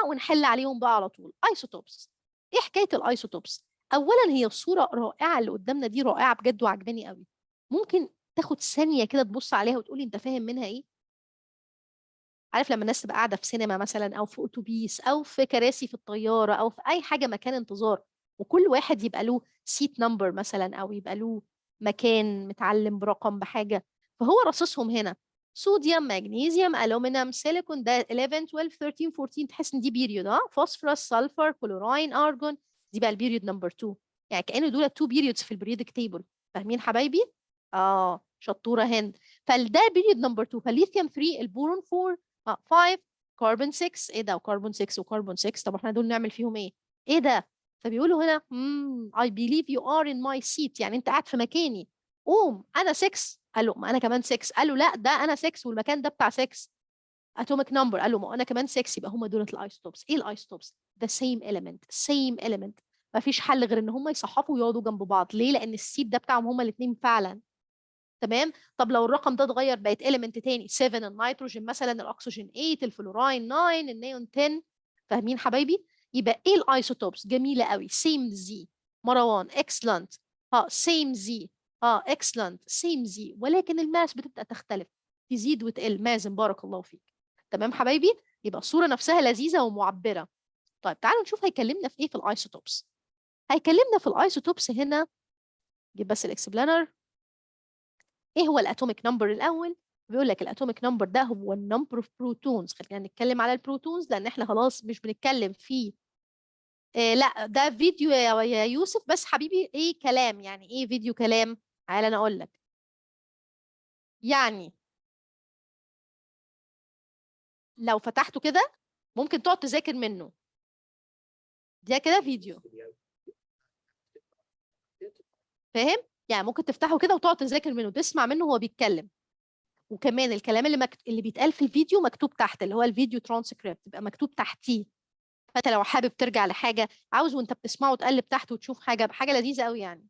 ونحل عليهم بقى على طول. ايسوتوبس. ايه حكايه الايسوتوبس؟ اولا هي الصوره رائعه اللي قدامنا دي، رائعه بجد وعجباني قوي. ممكن تاخد ثانيه كده تبص عليها وتقولي انت فاهم منها ايه؟ عارف لما الناس تبقى قاعده في سينما مثلا او في اتوبيس او في كراسي في الطياره او في اي حاجه مكان انتظار، وكل واحد يبقى له سيت نمبر مثلا او يبقى له مكان متعلم برقم بحاجه، فهو رصصهم هنا: صوديوم، مغنيسيوم، الومنيوم، سيليكون، ده 11 12 13 14، تحس ان دي بيريود. فوسفورس، سلفر، كلوراين، ارجون، دي بقى البيريود نمبر 2. يعني كأن دول 2 بيريودز في البريودك تيبل. فاهمين حبايبي؟ شطوره هند. فده بيريود نمبر 2. فالليثيوم 3، البورون 4، 5، كربون 6. ايه ده؟ وكربون 6 وكربون 6، طب احنا دول نعمل فيهم ايه؟ ايه ده؟ فبيقولوا هنا I believe you are in my seat، يعني انت قاعد في مكاني. قوم، انا 6. قال له ما انا كمان 6. قال له لا، ده انا 6 والمكان ده بتاع 6 atomic number. قال له ما انا كمان 6. يبقى هم دول الايسوتوبس. ايه الايسوتوبس؟ the same element same element. ما فيش حل غير ان هم يصحفوا ويقعدوا جنب بعض. ليه؟ لان السيت ده بتاعهم هم الاثنين فعلا. تمام. طب لو الرقم ده اتغير بقت element تاني، 7 النيتروجين مثلا، الاكسجين 8، الفلوراين 9، النيون 10. فاهمين حبايبي؟ يبقى ايه الايسوتوبس؟ جميله قوي. سيم زي مروان، اكسلنت. سيم زي، اكسلنت، سيم زي، ولكن الماس بتبدا تختلف، تزيد وتقل. مازن بارك الله فيك. تمام حبايبي؟ يبقى الصوره نفسها لذيذه ومعبره. طيب تعالوا نشوف هيكلمنا في ايه في الايسوتوبس. هيكلمنا في الايسوتوبس هنا. جيب بس الاكسبلانر. ايه هو الاتوميك نمبر الاول؟ بيقول لك الاتوميك نمبر ده هو النمبر اوف بروتونز. خلينا نتكلم على البروتونز لان احنا خلاص مش بنتكلم في لا ده فيديو يا يوسف. بس حبيبي ايه كلام؟ يعني ايه فيديو كلام؟ تعالى انا اقول لك. يعني لو فتحته كده ممكن تقعد تذاكر منه. ده كده فيديو، فاهم؟ يعني ممكن تفتحه كده وتقعد تذاكر منه، تسمع منه وهو بيتكلم. وكمان الكلام اللي بيتقال في الفيديو مكتوب تحت، اللي هو الفيديو ترانسكريبت، يبقى مكتوب تحتيه. فانت لو حابب ترجع لحاجه، عاوز وانت بتسمعه تقلب تحت وتشوف حاجه لذيذه قوي يعني.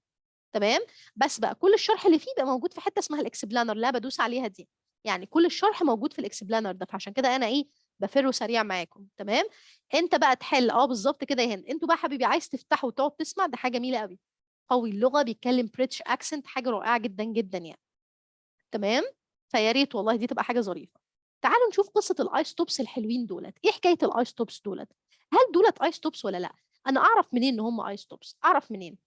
تمام. بس بقى كل الشرح اللي فيه بقى موجود في حته اسمها الاكسبلانر اللي أنا بدوس عليها دي. يعني كل الشرح موجود في الاكسبلانر ده، فعشان كده انا ايه بفره سريع معاكم. تمام. انت بقى تحل بالظبط كده يا هند. انتوا بقى حبيبي عايز تفتحوا وتقعد تسمع، ده حاجه جميله قوي. قوي اللغه، بيتكلم بريتش اكسنت، حاجه رائعه جدا جدا يعني. تمام. فيا ريت والله دي تبقى حاجه ظريفه. تعالوا نشوف قصه الايستوبس الحلوين دولت. ايه حكايه الايستوبس دولت؟ هل دولت ايستوبس ولا لا؟ انا اعرف منين ان هم ايستوبس؟ اعرف منين؟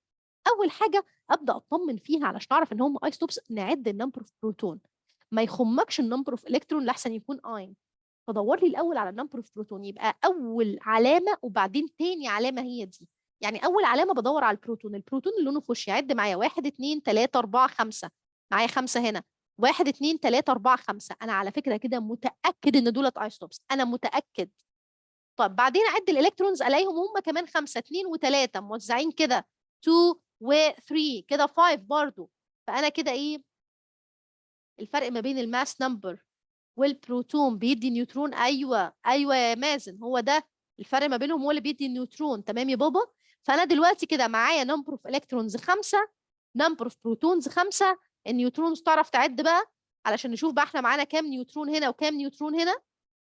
اول حاجه ابدا اطمن فيها علشان اعرف ان هم ايستوبس، نعد النمبر اوف بروتون. ما يخمكش النمبر اوف الكترون لحسن يكون اين. فدور لي الاول على النمبر اوف بروتون، يبقى اول علامه وبعدين تاني علامه هي دي. يعني اول علامه بدور على البروتون. البروتون اللي لونه فوشي، عد معايا: 1 2 3 4 5. معايا 5 هنا. 1 2 3 4 5. انا على فكره كده متاكد ان دولت ايستوبس، انا متاكد. طب بعدين اعد الالكترونز الاقيهم هم كمان 5، 2 و3 موزعين كده، 2 و3 كده 5 برضو. فانا كده ايه الفرق ما بين الماس نمبر والبروتون بيدي نيوترون؟ ايوه ايوه يا مازن، هو ده الفرق ما بينهم، هو اللي بيدي النيوترون. تمام يا بابا. فانا دلوقتي كده معايا نمبر اوف الكترونز 5، نمبر اوف بروتونز 5. النيوترونز تعرف تعد بقى علشان نشوف بقى احنا معانا كام نيوترون هنا وكام نيوترون هنا.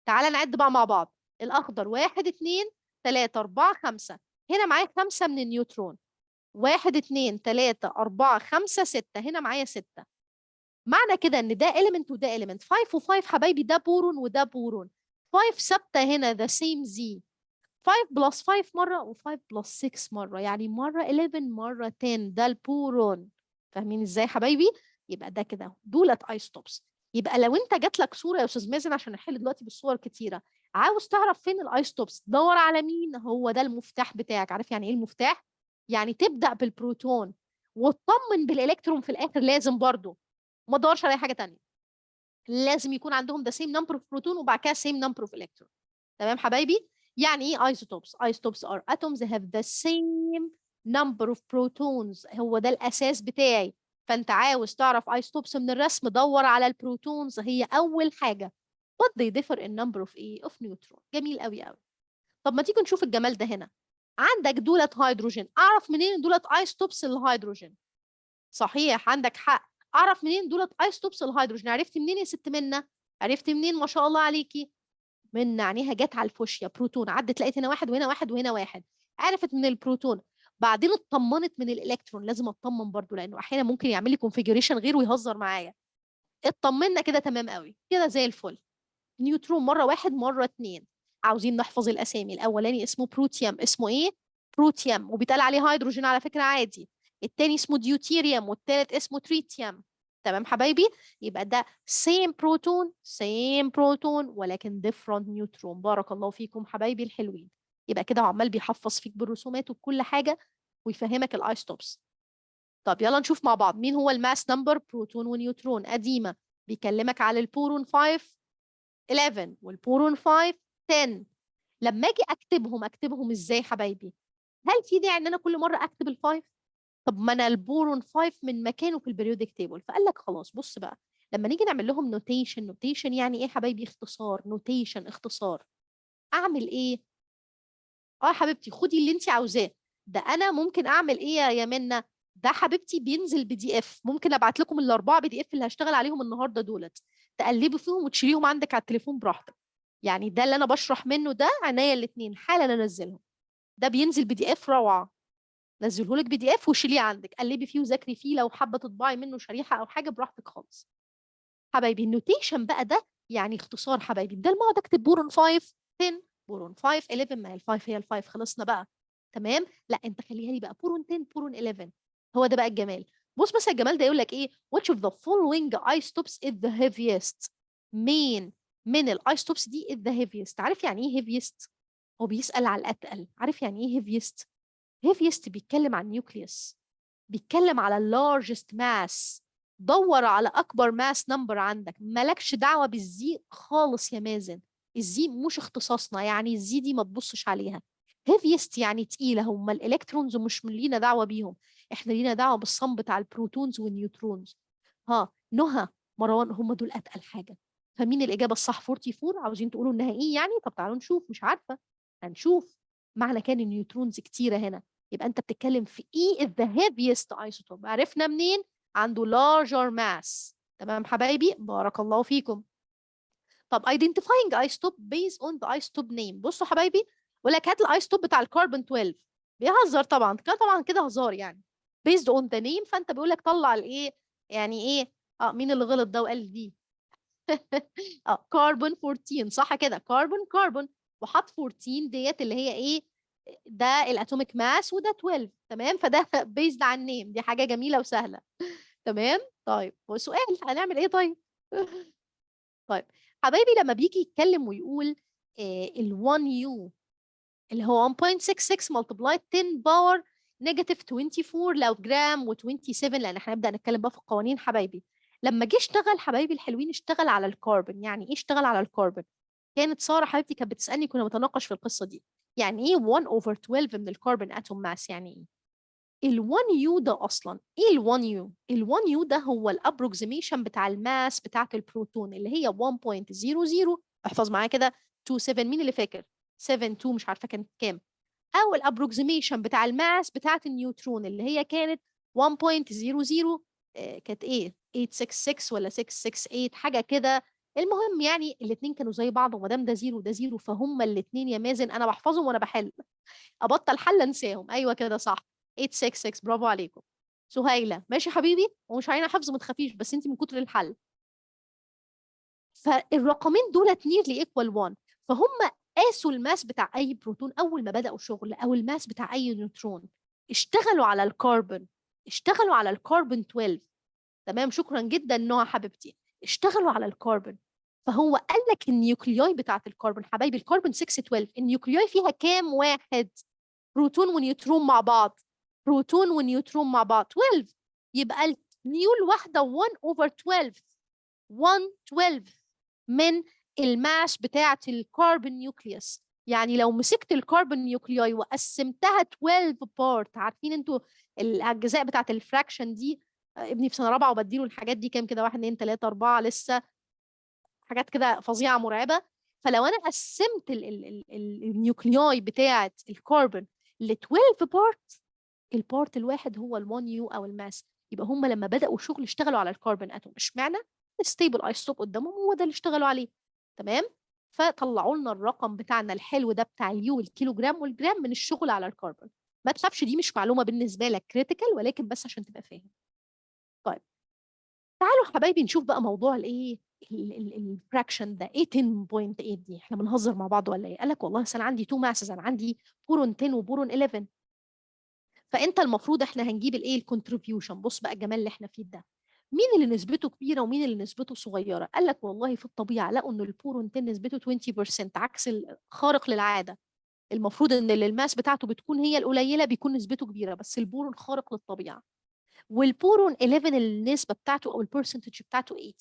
تعالى نعد بقى مع بعض. الاخضر: 1 2 3 4 5. هنا معايا 5 من النيوترون. 1 2 3 4 5 6. هنا معايا 6. معنى كده ان ده element وده element. 5 و5 حبايبي، ده بورون وده بورون. 5 ثابته هنا the same Z. 5 بلس 5 مره و5 بلس 6 مره، يعني مره 11 مره 10. ده البورون. فاهمين ازاي حبايبي؟ يبقى ده كده دولت ايستوبس. يبقى لو انت جات لك صوره يا استاذ مازن، عشان نحل دلوقتي بالصور كتيره، عاوز تعرف فين الايستوبس، دور على مين. هو ده المفتاح بتاعك. عارف يعني ايه المفتاح؟ يعني تبدا بالبروتون وتطمن بالالكترون في الاخر. لازم برضو ما تدورش على اي حاجه تانية. لازم يكون عندهم the same number of proton وبعد كده same number of electron. تمام حبايبي؟ يعني ايه isotopes؟ Isotopes are atoms have the same number of protons. هو ده الاساس بتاعي. فانت عاوز تعرف isotopes من الرسم، دور على البروتونز، هي اول حاجه. but they differ in number of ايه of neutron. جميل قوي قوي. طب ما تيجي نشوف الجمال ده هنا. عندك دولت هيدروجين، اعرف منين دولت isotopes الهيدروجين؟ صحيح عندك حق. اعرف منين دولت ايستوبس الهيدروجين؟ عرفتي منين يا ست منى؟ عرفتي منين ما شاء الله عليكي؟ من عينيها جت على الفوشيا بروتون، عدت لقيت هنا واحد وهنا واحد وهنا واحد، عرفت من البروتون، بعدين اطمنت من الالكترون. لازم اطمن برضو لانه احيانا ممكن يعمل لي كونفيجريشن غير ويهزر معايا. اطمنا كده تمام قوي كده زي الفل. نيوترون مره واحد مره اتنين. عاوزين نحفظ الاسامي. الاولاني اسمه بروتيوم، اسمه ايه؟ بروتيوم، وبيتقال عليه هيدروجين على فكره عادي. التاني اسمه ديوتيريوم، والتالت اسمه تريتيوم. تمام حبايبي؟ يبقى ده same بروتون ولكن different نيوترون. بارك الله فيكم حبايبي الحلوين. يبقى كده عمال بيحفظ فيك بالرسومات وبكل حاجه ويفهمك الايستوبس. طب يلا نشوف مع بعض مين هو الماس نمبر بروتون ونيوترون. قديمه، بيكلمك على البورون 5 11 والبورون 5 10. لما اجي اكتبهم ازاي حبايبي؟ هل في داعي ان انا كل مره اكتب الفايف؟ طب ما انا البورون 5 من مكانه في البريودك تيبل. فقال لك خلاص بص بقى، لما نيجي نعمل لهم نوتيشن، نوتيشن يعني ايه حبايبي؟ اختصار. نوتيشن اختصار. اعمل ايه؟ اه حبيبتي خدي اللي انت عاوزاه. ده انا ممكن اعمل ايه يا منى؟ ده حبيبتي بينزل بي دي اف، ممكن ابعت لكم الاربعه بي دي اف اللي هشتغل عليهم النهارده دولت، تقلبوا فيهم وتشيليهم عندك على التليفون براحتك. يعني ده اللي انا بشرح منه ده عينيا الاثنين حالا انزلهم. ده بينزل بي دي اف روعه، نزله لك بي دي اف وشيليه عندك، قلبي فيه وذاكري فيه، لو حابه تطبعي منه شريحه او حاجه براحتك خالص. حبايبي النوتيشن بقى ده يعني اختصار حبايبي. بدل ما اقعد اكتب بورون 5 10 بورون 5 11، ما هي ال5 هي ال5 خلصنا بقى. تمام؟ لا انت خليها لي بقى بورون 10 بورون 11. هو ده بقى الجمال. بص بس الجمال ده يقول لك ايه؟ which of the following isotopes is the heaviest. مين من الايستوبس دي is the heaviest؟ عارف يعني ايه heaviest؟ هو بيسأل على الاتقل. عارف يعني ايه heaviest؟ heaviest بيتكلم عن النيوكليوس، بيتكلم على اللارجست ماس. دور على اكبر ماس نمبر عندك، مالكش دعوه بالزي خالص يا مازن. الزي مش اختصاصنا، يعني الزي دي ما تبصش عليها. هيفيست يعني تقيله، هم الالكترونز مش لينا دعوه بيهم، احنا لينا دعوه بالصم بتاع البروتونز والنيوترونز. ها نهى، مروان، هم دول اتقل حاجه. فمين الاجابه الصح؟ 44. عاوزين تقولوا انها ايه يعني؟ طب تعالوا نشوف. مش عارفه، هنشوف. معنى كان النيوترونز كتيره هنا، يبقى انت بتتكلم في ايه is the heaviest isotope. عرفنا منين؟ عنده larger mass. تمام حبايبي؟ بارك الله فيكم. طب identifying isotope based on the isotope name. بصوا حبايبي، يقول لك هات الايسوتوب بتاع الكربون 12. بيهزر طبعا كده، طبعا كده هزار يعني. based on the name، فانت بيقول لك طلع الايه يعني ايه. مين اللي غلط ده وقال دي؟ كربون 14 صح كده، كربون وحط 14 ديت اللي هي ايه؟ ده الاتوميك ماس وده 12. تمام؟ فده بيزد على النيم، دي حاجه جميله وسهله. تمام. طيب وسؤال، هنعمل ايه طيب؟ طيب حبايبي، لما بيجي يتكلم ويقول ال 1 يو اللي هو 1.66 ملتبلاي 10 باور نيجاتيف 24 لو جرام و27، لان احنا هنبدا نتكلم بقى في القوانين حبايبي. لما جه اشتغل حبايبي الحلوين، اشتغل على الكربون. يعني ايه اشتغل على الكربون؟ كانت ساره حبيبتي كانت بتسالني، كنا بنتناقش في القصه دي. يعني ايه 1 over 12 من الكربون اتوم ماس؟ يعني ايه ال 1 يو ده اصلا؟ ايه ال 1 يو؟ ال 1 يو ده هو الابروكسيميشن بتاع الماس بتاعت البروتون اللي هي 1.00. احفظ معايا كده 27. مين اللي فاكر 7 2 مش عارفه كانت كام؟ او الابروكسيميشن بتاع الماس بتاعت النيوترون اللي هي كانت 1.00. كانت ايه 866 ولا 668 حاجه كده. المهم يعني الاثنين كانوا زي بعض، وما دام ده زيرو ده زيرو فهم الاثنين يا مازن. انا بحفظهم وانا بحل، ابطل حل انساهم. ايوه كده صح، 866. برافو عليكم. سهيله ماشي حبيبي، ومش عايزه حفظ ما تخافيش، بس انت من كتر الحل. فالرقمين دولت نيرلي ايكوال 1. فهم قاسوا الماس بتاع اي بروتون اول ما بداوا شغل، او الماس بتاع اي نيوترون. اشتغلوا على الكربون، اشتغلوا على الكربون 12. تمام، شكرا جدا نوع حبيبتي. اشتغلوا على الكربون. فهو قال لك النيوكليوي بتاعت الكربون حبايبي، الكربون 6 12 النيوكليوي فيها كام واحد؟ بروتون ونيوترون مع بعض، بروتون ونيوترون مع بعض 12. يبقى النيو الواحده 1 over 12، 1 12 من الماس بتاعه الكربون نيوكليوس. يعني لو مسكت الكربون نيوكليوي وقسمتها 12 بارت، عارفين انتوا الاجزاء بتاعه الفراكشن دي؟ ابني في سنه رابعه وبديله الحاجات دي كام كده، 1 2 3 4 لسه، حاجات كده فظيعه مرعبه. فلو انا قسمت النيوكليوي بتاعه الكربون ل 12 بارت، البارت الواحد هو ال1 يو او الماس. يبقى هم لما بداوا شغل اشتغلوا على الكربون اتوم. اشمعنى؟ ستيبل ايسوتوب قدامهم، هو ده اللي اشتغلوا عليه. تمام. فطلعوا لنا الرقم بتاعنا الحلو ده بتاع اليو والكيلو جرام والجرام من الشغل على الكربون. ما تخافش، دي مش معلومه بالنسبه لك كريتيكال، ولكن بس عشان تبقى فاهم. طيب تعالوا حبايبي نشوف بقى موضوع الايه الفراكشن ده. ايه 10.8 دي؟ احنا بنهزر مع بعض ولا ايه؟ قال لك والله انا عندي تو ماسز، انا عندي بورون 10 وبورون 11. فانت المفروض احنا هنجيب الايه الكونتريبيوشن. بص بقى الجمال اللي احنا فيه ده، مين اللي نسبته كبيره ومين اللي نسبته صغيره؟ قال لك والله في الطبيعه لقوا ان البورون 10 نسبته 20%، عكس خارق للعاده. المفروض ان اللي الماس بتاعته بتكون هي القليله بيكون نسبته كبيره، بس البورون خارق للطبيعه. والبورون 11 النسبه بتاعته او البرسنتج بتاعته 80.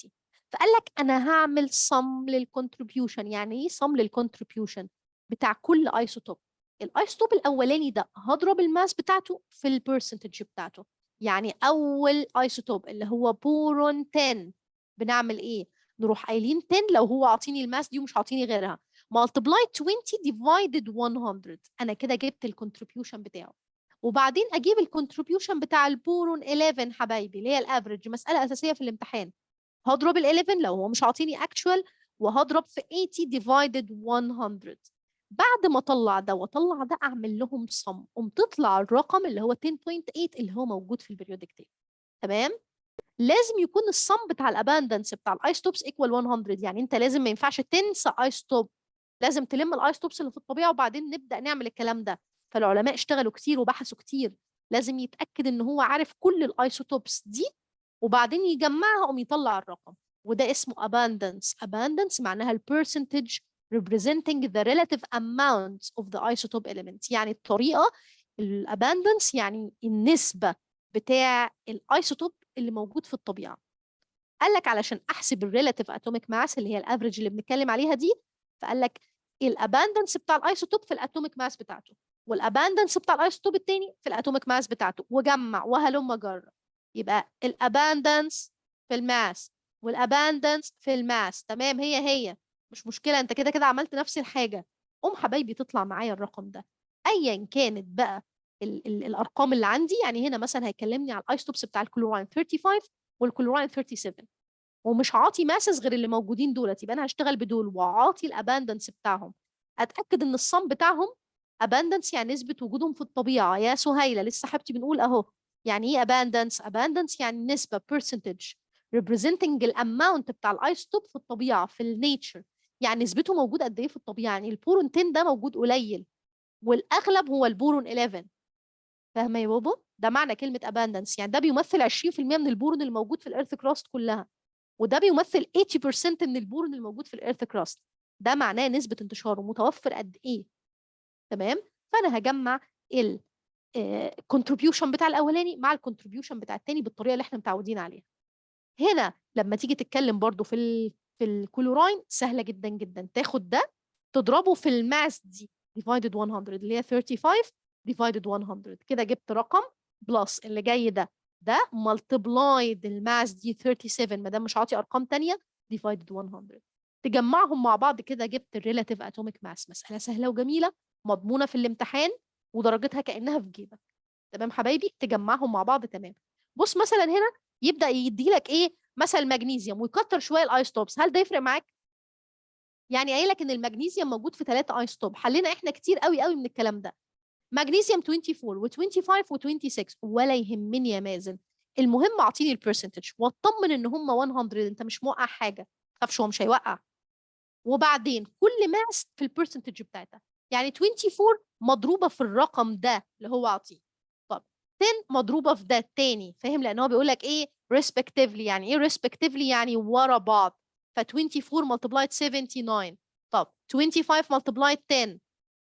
فقال لك انا هعمل صم للكونتريبيوشن. يعني ايه صم للكونتريبيوشن؟ بتاع كل ايسوتوب. الايسوتوب الاولاني ده هضرب الماس بتاعته في البرسنتج بتاعته. يعني اول ايسوتوب اللي هو بورون 10 بنعمل ايه؟ نروح قايلين 10 لو هو عاطيني الماس دي ومش عاطيني غيرها، multiply 20 divided 100. انا كده جبت الكونتريبيوشن بتاعه. وبعدين اجيب الكونتريبيوشن بتاع البورون 11 حبايبي اللي هي الافريج، مساله اساسيه في الامتحان. هضرب ال 11 لو هو مش عاطيني اكشوال، وهضرب في 80 ديفايدد 100. بعد ما اطلع ده واطلع ده اعمل لهم صم، تطلع الرقم اللي هو 10.8 اللي هو موجود في البريودك تيبل. تمام. لازم يكون الصم بتاع الاباندنس بتاع الايستوبس ايكوال 100. يعني انت لازم ما ينفعش تنسى ايستوب، لازم تلم الايستوبس اللي في الطبيعه وبعدين نبدا نعمل الكلام ده. فالعلماء اشتغلوا كتير وبحثوا كتير، لازم يتاكد ان هو عارف كل الايسوتوبس دي وبعدين يجمعها يطلع الرقم. وده اسمه abundance. abundance معناها ال percentage representing the relative amounts of the isotope element. يعني الطريقه الاباندنس يعني النسبه بتاع الايسوتوب اللي موجود في الطبيعه. قال لك علشان احسب الريلاتيف اتوميك ماس اللي هي الافريج اللي بنتكلم عليها دي، فقال لك الاباندنس بتاع الايسوتوب في الاتوميك ماس بتاعته، والاباندنس بتاع الايسوتوب الثاني في الاتوميك ماس بتاعته، وجمع وهلم جرب. يبقى الاباندنس في الماس والاباندنس في الماس تمام، هي مش مشكله، انت كده كده عملت نفس الحاجه. حبايبي تطلع معايا الرقم ده ايا كانت بقى ال الارقام اللي عندي. يعني هنا مثلا هيكلمني على الايسوتوبس بتاع الكلوراين 35 والكلوراين 37، ومش عاطي ماسس غير اللي موجودين دولت، يبقى انا هشتغل بدول وعاطي الاباندنس بتاعهم. اتاكد ان الصم بتاعهم اباندنس يعني نسبه وجودهم في الطبيعه. يا سهيله لسه حبيبتي بنقول اهو. يعني ايه اباندنس؟ اباندنس يعني نسبه percentage representing الاماونت بتاع الايسوتوب في الطبيعه في النيتشر. يعني نسبته موجود قد ايه في الطبيعه. يعني البورون 10 ده موجود قليل والاغلب هو البورون 11. فاهمه يا بابا؟ ده معنى كلمه abundance. يعني ده بيمثل 20% من البورون الموجود في الارث كراست كلها، وده بيمثل 80% من البورون الموجود في الارث كراست. ده معناه نسبه انتشاره متوفر قد ايه. تمام. فانا هجمع الكونتريبيوشن بتاع الاولاني مع الكونتريبيوشن بتاع الثاني بالطريقه اللي احنا متعودين عليها. هنا لما تيجي تتكلم برضو في الكلوراين سهله جدا جدا. تاخد ده تضربه في الماس دي divided 100 اللي هي 35 divided 100. كده جبت رقم بلس اللي جاي ده multiplied الماس دي 37 ما دام مش عاطي ارقام تانية divided 100. تجمعهم مع بعض كده جبت الريلاتيف اتوميك ماس. مساله سهله وجميله مضمونه في الامتحان ودرجتها كانها في جيبك. تمام حبايبي؟ تجمعهم مع بعض تمام. بص مثلا هنا يبدا يدي لك ايه مثلا المغنيسيوم ويكتر شويه الايستوبس. هل ده يفرق معاك؟ يعني قايل لك ان المغنيسيوم موجود في 3 ايستوب. حلينا احنا كتير قوي قوي من الكلام ده. مغنيسيوم 24 و25 و26 ولا يهمني يا مازن، المهم اعطيني البرسنتج واطمن ان هم 100. انت مش موقع حاجه، ما تخافش هو مش هيوقع. وبعدين كل ماس في البرسنتج بتاعتها. يعني 24 مضروبه في الرقم ده اللي هو عطيه. طب 10 مضروبه في ده التاني، فاهم؟ لان هو بيقول لك ايه respectively. يعني ايه respectively؟ يعني ورا بعض. ف 24 multiplied 79. طب 25 multiplied 10.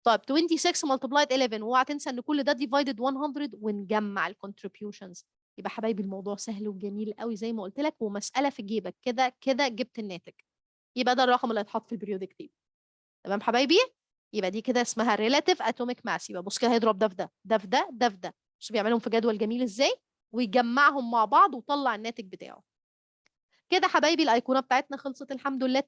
طب 26 multiplied 11. واوعى تنسى ان كل ده divided 100 ونجمع الكونتريبيوشنز. يبقى حبايبي الموضوع سهل وجميل قوي زي ما قلت لك، ومساله في جيبك كده كده جبت الناتج. يبقى ده الرقم اللي هيتحط في البريودك تيبل. تمام حبايبي؟ يبقى دي كده اسمها relative atomic mass. يبقى بص كده هيضرب ده في ده، ده في ده، ده في ده. بص بيعملهم في جدول جميل ازاي ويجمعهم مع بعض وطلع الناتج بتاعه. كده حبايبي الايقونه بتاعتنا خلصت الحمد لله.